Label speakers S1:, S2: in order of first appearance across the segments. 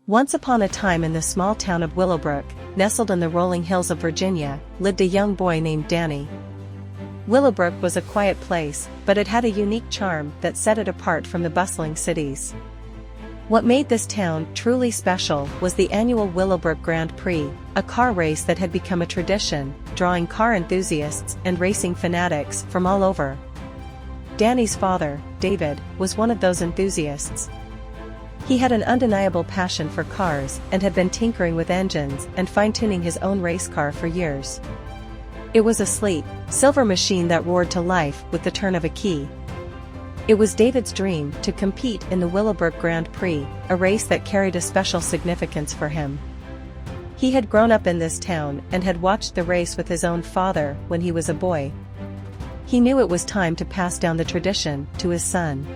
S1: Once upon a time in the small town of Willowbrook, nestled in the rolling hills of Virginia, lived a young boy named Danny. Willowbrook was a quiet place, but it had a unique charm that set it apart from the bustling cities. What made this town truly special was the annual Willowbrook Grand Prix, a car race that had become a tradition, drawing car enthusiasts and racing fanatics from all over. Danny's father, David, was one of those enthusiasts. He had an undeniable passion for cars and had been tinkering with engines and fine-tuning his own race car for years. It was a sleek, silver machine that roared to life with the turn of a key. It was David's dream to compete in the Willowbrook Grand Prix, a race that carried a special significance for him. He had grown up in this town and had watched the race with his own father when he was a boy. He knew it was time to pass down the tradition to his son.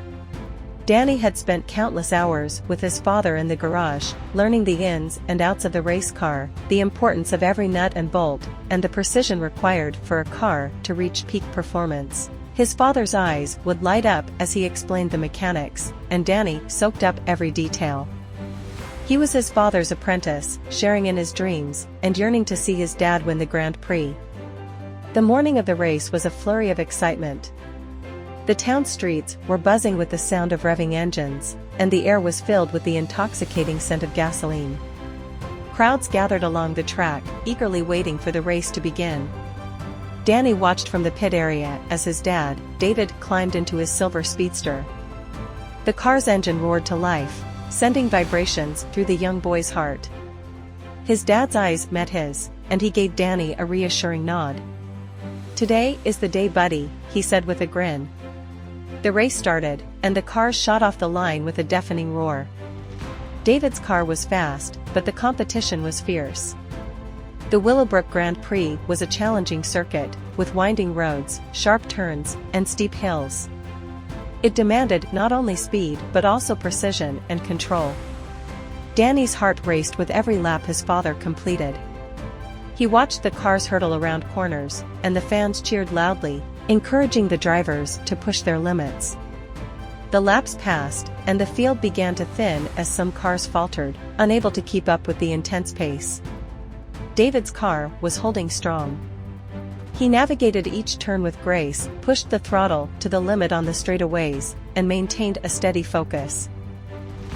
S1: Danny had spent countless hours with his father in the garage, learning the ins and outs of the race car, the importance of every nut and bolt, and the precision required for a car to reach peak performance. His father's eyes would light up as he explained the mechanics, and Danny soaked up every detail. He was his father's apprentice, sharing in his dreams, and yearning to see his dad win the Grand Prix. The morning of the race was a flurry of excitement. The town streets were buzzing with the sound of revving engines, and the air was filled with the intoxicating scent of gasoline. Crowds gathered along the track, eagerly waiting for the race to begin. Danny watched from the pit area as his dad, David, climbed into his silver speedster. The car's engine roared to life, sending vibrations through the young boy's heart. His dad's eyes met his, and he gave Danny a reassuring nod. "Today is the day, buddy," he said with a grin. The race started, and the cars shot off the line with a deafening roar. David's car was fast, but the competition was fierce. The Willowbrook Grand Prix was a challenging circuit, with winding roads, sharp turns, and steep hills. It demanded not only speed but also precision and control. Danny's heart raced with every lap his father completed. He watched the cars hurtle around corners, and the fans cheered loudly, encouraging the drivers to push their limits. The laps passed, and the field began to thin as some cars faltered, unable to keep up with the intense pace. David's car was holding strong. He navigated each turn with grace, pushed the throttle to the limit on the straightaways, and maintained a steady focus.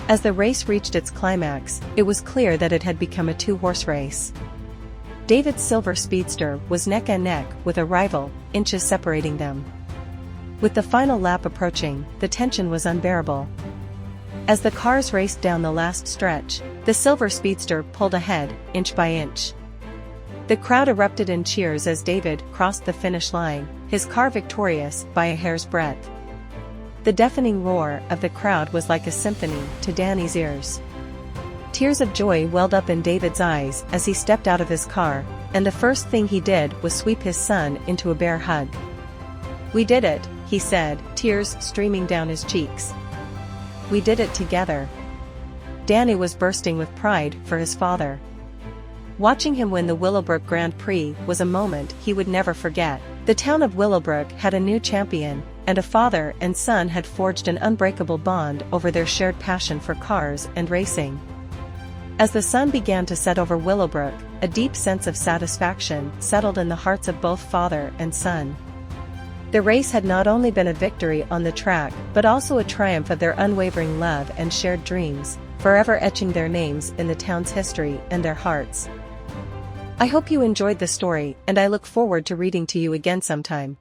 S1: As the race reached its climax, it was clear that it had become a two-horse race. David's silver speedster was neck and neck with a rival, inches separating them. With the final lap approaching, the tension was unbearable. As the cars raced down the last stretch, the silver speedster pulled ahead, inch by inch. The crowd erupted in cheers as David crossed the finish line, his car victorious by a hair's breadth. The deafening roar of the crowd was like a symphony to Danny's ears. Tears of joy welled up in David's eyes as he stepped out of his car, and the first thing he did was sweep his son into a bear hug. "We did it," he said, tears streaming down his cheeks. "We did it together." Danny was bursting with pride for his father. Watching him win the Willowbrook Grand Prix was a moment he would never forget. The town of Willowbrook had a new champion, and a father and son had forged an unbreakable bond over their shared passion for cars and racing. As the sun began to set over Willowbrook, a deep sense of satisfaction settled in the hearts of both father and son. The race had not only been a victory on the track but also a triumph of their unwavering love and shared dreams, forever etching their names in the town's history and their hearts. I hope you enjoyed the story, and I look forward to reading to you again sometime.